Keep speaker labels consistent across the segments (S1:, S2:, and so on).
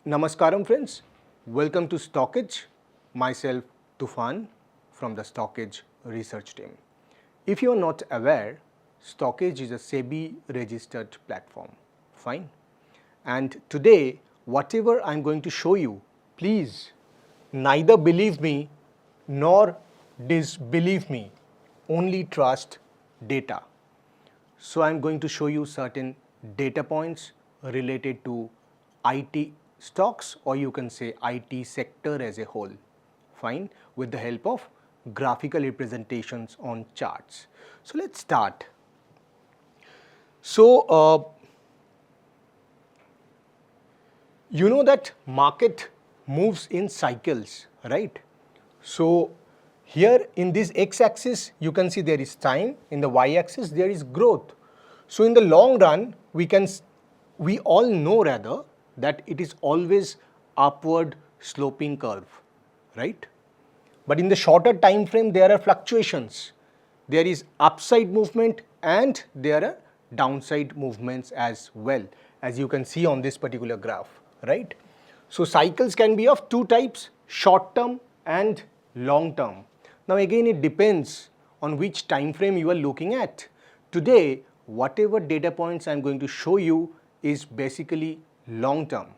S1: Namaskaram friends, welcome to StockEdge, myself Tufan from the StockEdge research team. If you are not aware, StockEdge is a SEBI registered platform, fine. And today, whatever I am going to show you, please neither believe me nor disbelieve me, only trust data. So I am going to show you certain data points related to IT stocks, or you can say IT sector as a whole, fine, with the help of graphical representations on charts. So let's start. So you know that market moves in cycles, right? So here in this x-axis you can see there is time, in the y-axis there is growth. So in the long run we all know rather that it is always upward sloping curve, right? But in the shorter time frame there are fluctuations. There is upside movement and there are downside movements as well, as you can see on this particular graph, right? So cycles can be of two types, short term and long term. Now again it depends on which time frame you are looking at. Today whatever data points I am going to show you is basically long term.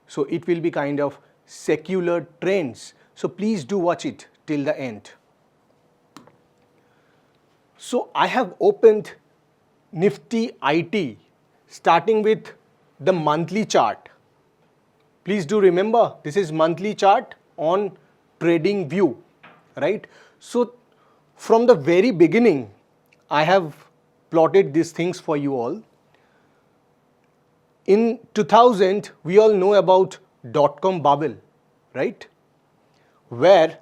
S1: So it will be kind of secular trends. So please do watch it till the end. So I have opened Nifty IT starting with the monthly chart. Please do remember this is monthly chart on trading view, right? So from the very beginning I have plotted these things for you all. In 2000 we all know about dot-com bubble, right? Where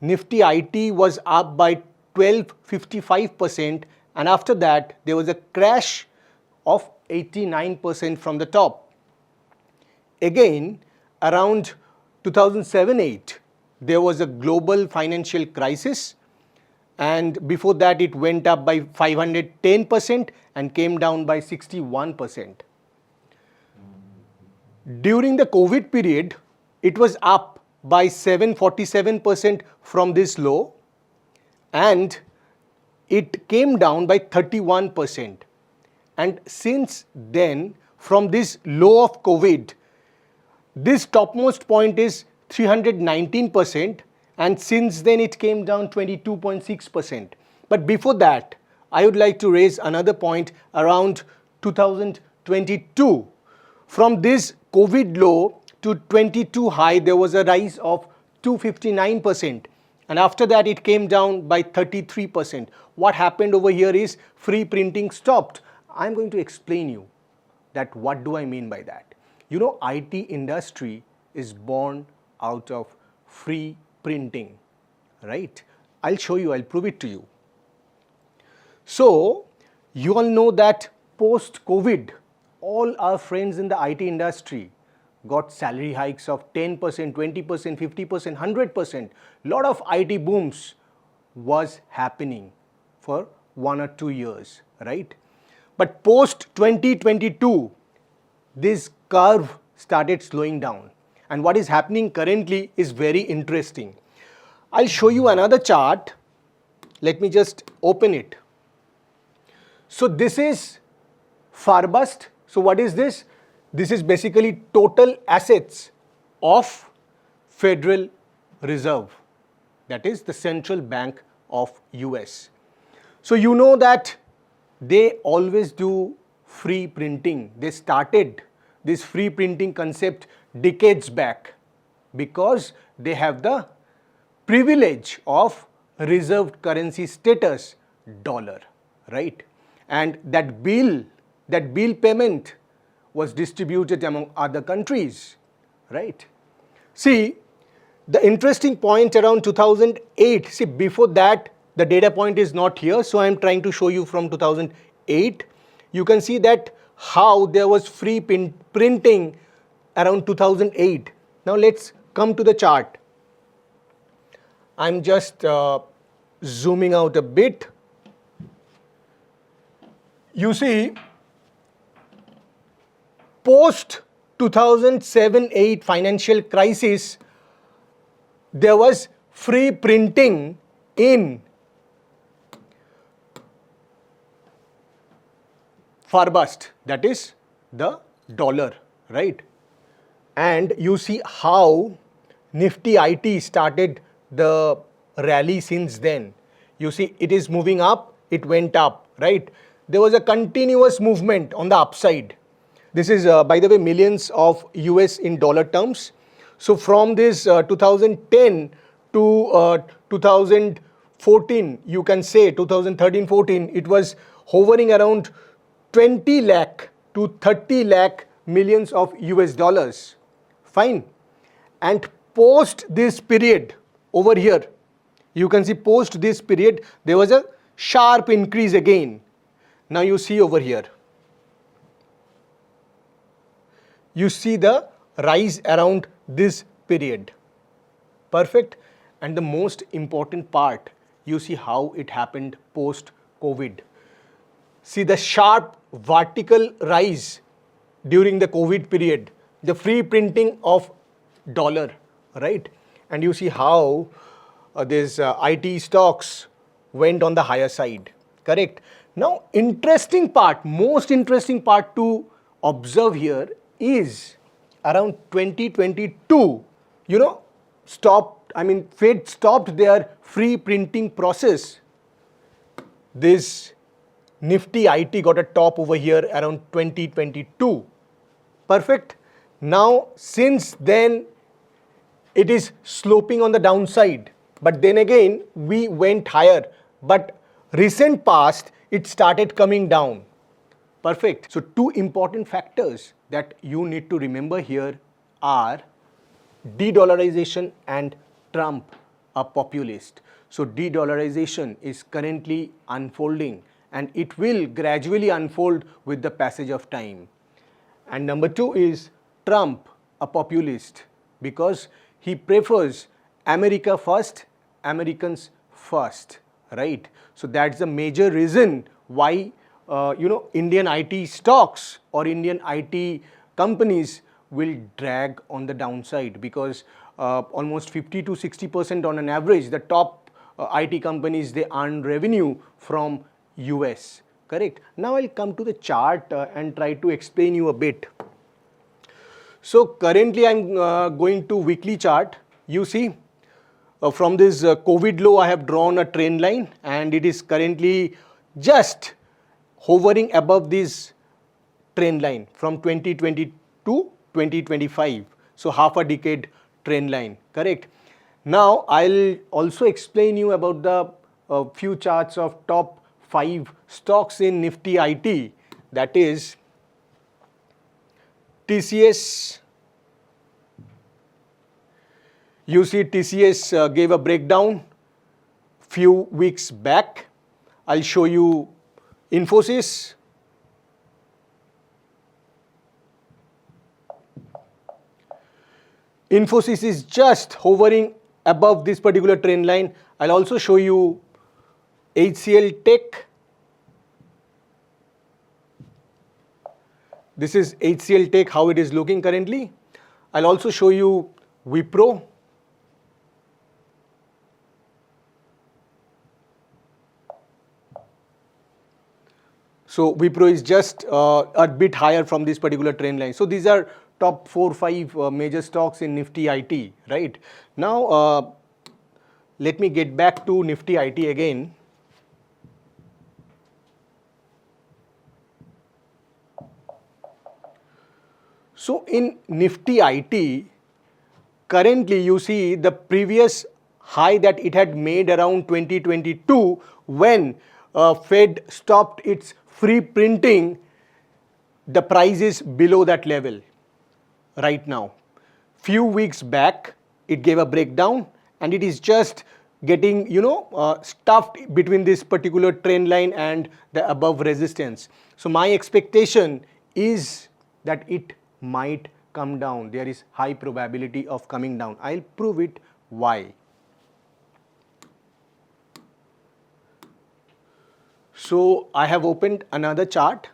S1: Nifty IT was up by 12.55% and after that there was a crash of 89% from the top. Again around 2007-8 there was a global financial crisis, and before that it went up by 510% and came down by 61%. During the COVID period it was up by 747% from this low and it came down by 31%. And since then, from this low of COVID, this topmost point is 319%, and since then it came down 22.6%. But before that, I would like to raise another point around 2022. From this COVID low to 22 high, there was a rise of 259%. And after that, it came down by 33%. What happened over here is free printing stopped. I'm going to explain you that what do I mean by that. You know, IT industry is born out of free printing, right? I'll show you, I'll prove it to you. So you all know that post-COVID, all our friends in the IT industry got salary hikes of 10%, 20%, 50%, 100%. Lot of IT booms was happening for 1 or 2 years, right? But post 2022, this curve started slowing down. And what is happening currently is very interesting. I'll show you another chart. Let me just open it. So this is Farbust. So what is this? This is basically total assets of Federal Reserve, that is the central bank of US. So you know that they always do free printing. They started this free printing concept decades back because they have the privilege of reserved currency status, dollar, right? And that bill payment was distributed among other countries, right? See, the interesting point around 2008, see before that the data point is not here, so I am trying to show you from 2008. You can see that how there was free printing around 2008. Now let's come to the chart. I'm just zooming out a bit. You see, post 2007-8 financial crisis, there was free printing in Farbust, that is the dollar, right? And you see how Nifty IT started the rally since then. You see it is moving up, it went up, right? There was a continuous movement on the upside. This is, by the way, millions of US in dollar terms. So from this 2010 to 2014, you can say 2013-14, it was hovering around 20 lakh to 30 lakh millions of US dollars. Fine. And post this period over here, you can see post this period, there was a sharp increase again. Now you see over here, you see the rise around this period. Perfect. And the most important part, you see how it happened post COVID. See the sharp vertical rise during the COVID period, the free printing of dollar, right? And you see how these IT stocks went on the higher side, correct? Now, interesting part, most interesting part to observe here is around 2022, Fed stopped their free printing process. This Nifty IT got a top over here around 2022. Perfect. Now, since then, it is sloping on the downside. But then again, we went higher. But recent past, it started coming down. Perfect. So, two important factors that you need to remember here are de-dollarization and Trump, a populist. So, de-dollarization is currently unfolding and it will gradually unfold with the passage of time. And number two is Trump, a populist, because he prefers America first, Americans first, right? So that's the major reason why Indian IT stocks or Indian IT companies will drag on the downside, because almost 50 to 60% on an average, the top IT companies, they earn revenue from US, correct? Now I'll come to the chart and try to explain you a bit. So currently I'm going to weekly chart. You see from this COVID low, I have drawn a trend line and it is currently just hovering above this trend line from 2020 to 2025. So half a decade trend line, correct? Now I'll also explain you about the few charts of top 5 stocks in Nifty IT, that is TCS. You see TCS gave a breakdown few weeks back. I'll show you Infosys. Infosys is just hovering above this particular trend line. I'll also show you HCL Tech. This is HCL Tech, how it is looking currently. I'll also show you Wipro. So Wipro is just a bit higher from this particular trend line. So these are top 4-5 major stocks in Nifty IT, right? Now let me get back to Nifty IT again. So in Nifty IT, currently you see the previous high that it had made around 2022 when Fed stopped its free printing, the price is below that level right now. Few weeks back, it gave a breakdown and it is just getting, stuffed between this particular trend line and the above resistance. So my expectation is that it might come down. There is high probability of coming down. I'll prove it why. So I have opened another chart.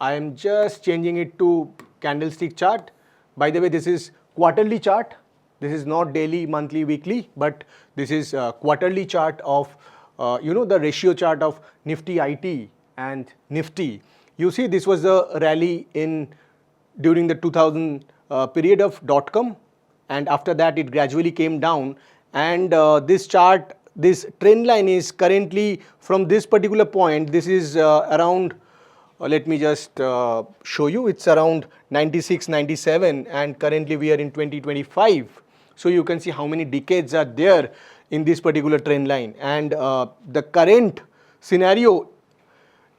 S1: I am just changing it to candlestick chart. By the way, this is quarterly chart. This is not daily, monthly, weekly, but this is quarterly chart of, the ratio chart of Nifty IT and Nifty. You see, this was a rally during the 2000 period of .com, and after that it gradually came down, and this chart, this trend line is currently from this particular point, this is around, let me just show you, it's around 96, 97, and currently we are in 2025. So you can see how many decades are there in this particular trend line, and the current scenario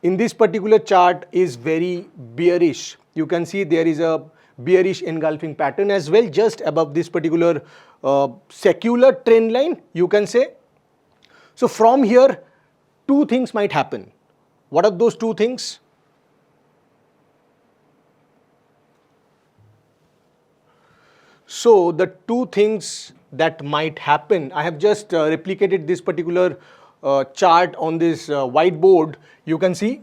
S1: in this particular chart is very bearish. You can see there is a bearish engulfing pattern as well just above this particular secular trend line, you can say. So from here, two things might happen. What are those two things? So the two things that might happen, I have just replicated this particular chart on this whiteboard. You can see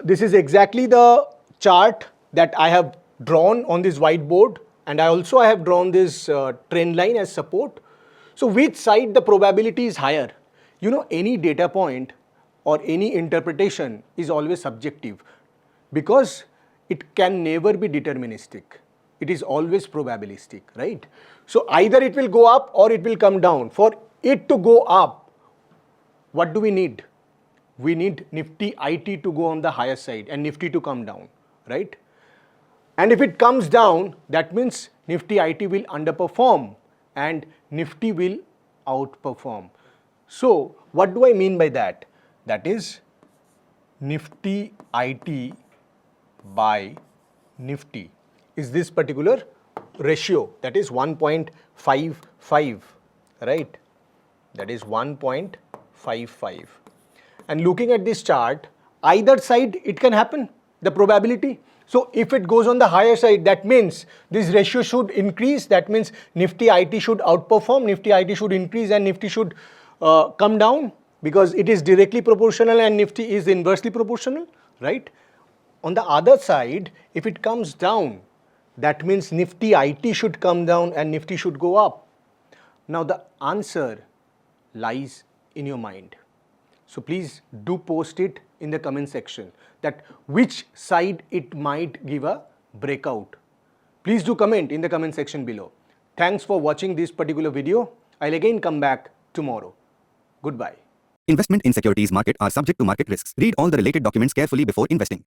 S1: this is exactly the chart that I have drawn on this whiteboard, and I have drawn this trend line as support. So which side the probability is higher? Any data point or any interpretation is always subjective, because it can never be deterministic. It is always probabilistic, right? So either it will go up or it will come down. For it to go up, what do we need? We need Nifty IT to go on the higher side and Nifty to come down, right? And if it comes down, that means Nifty IT will underperform and Nifty will outperform. So what do I mean by that? That is Nifty IT by Nifty is this particular ratio, that is 1.55, right? That is 1.55. And looking at this chart, either side it can happen, the probability. So if it goes on the higher side, that means this ratio should increase. That means Nifty IT should outperform, Nifty IT should increase, and Nifty should come down, because it is directly proportional and Nifty is inversely proportional, right? On the other side, if it comes down, that means Nifty IT should come down and Nifty should go up. Now the answer lies in your mind. So please do post it in the comment section that which side it might give a breakout. Please do comment in the comment section below. Thanks for watching this particular video. I'll again come back tomorrow. Goodbye.
S2: Investment in securities market are subject to market risks. Read all the related documents carefully before investing.